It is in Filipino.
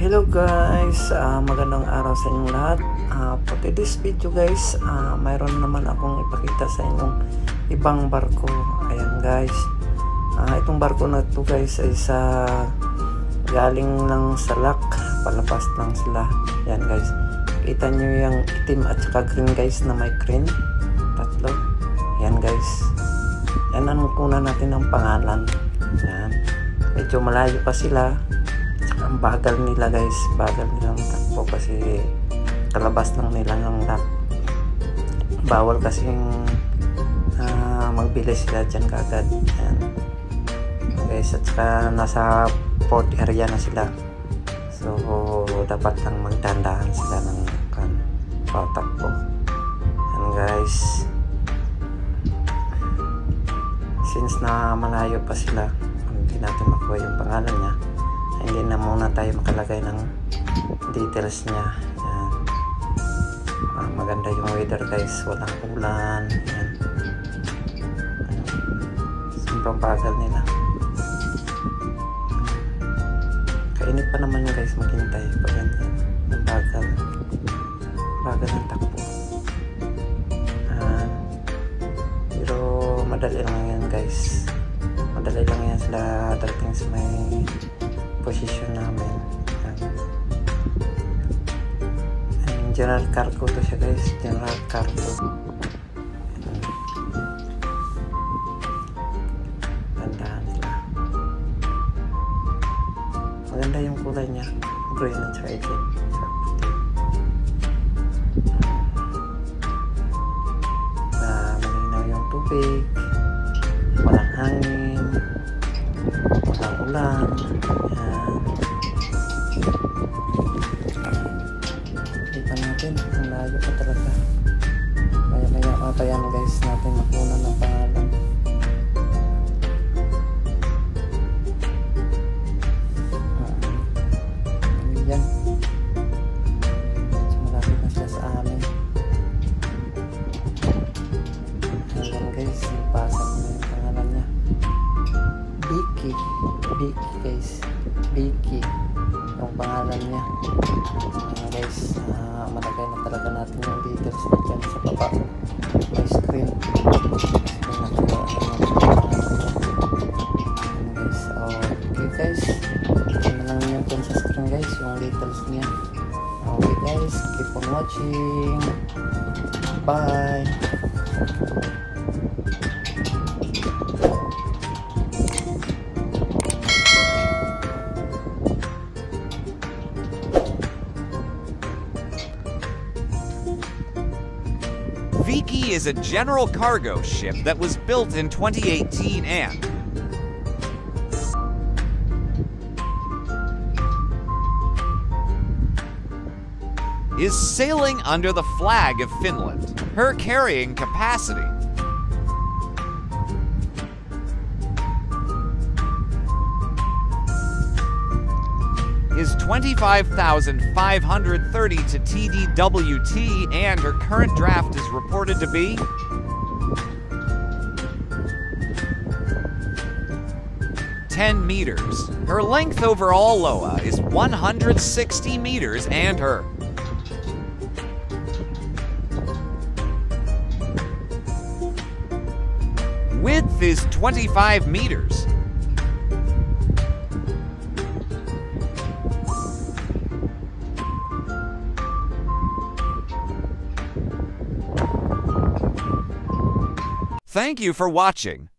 Hello guys, magandang araw sa inyong lahat. For today's video guys, mayroon naman akong ipakita sa inyong ibang barko. Ayan guys, itong barko na to guys ay galing lang sa lock, palabas lang sila. Ayan guys, kita nyo yung itim at saka green guys na may crane, tatlo. Ayan guys, yan ang kuna natin ng pangalan. Ayan, medyo malayo pa sila. Ang bagal nila guys, bagal nilang takbo kasi kalabas lang nila ng lock. Bawal kasing magbilis sila dyan kagad. Ayan guys, at saka nasa port area na sila, so dapat lang magdandahan sila ng patakbo. Ayan guys, since na malayo pa sila, hindi natin makuha yung pangalan niya, hindi na muna tayo makalagay ng details niya. Ayan. Maganda yung weather guys, walang ulan. Ayan. Sobrang bagal nila. Kainit pa naman yung guys maghintay pag ganyan. Ang bagal ng takbo. Pero madali lang yan guys, madali lang yan sila dating sa may position namin. And general cargo to siya guys, general cargo. Gandahan sila. Maganda yung kulay niya, green at saka itim, saka puti. Malinaw yung tubig, walang hangin, walang ulan. Kita natin, ang layo pa talaga. Maya matayan guys natin makuha ng pangalan. Yan, so malapit na siya sa amin. Ayan guys, ipasok na yung pangalan niya. Vicky guys, Vicky yung pangalan niya. Guys, malagay na talaga natin yung details na dyan sa baba may screen. Okay guys, ito na lang yung dyan sa screen guys, yung details niya. Okay guys, keep on watching. Bye. Vicky is a general cargo ship that was built in 2018 and is sailing under the flag of Finland. Her carrying capacity is 25,530 to TDWT, and her current draft is reported to be 10 meters. Her length overall LOA is 160 meters and her width is 25 meters. Thank you for watching.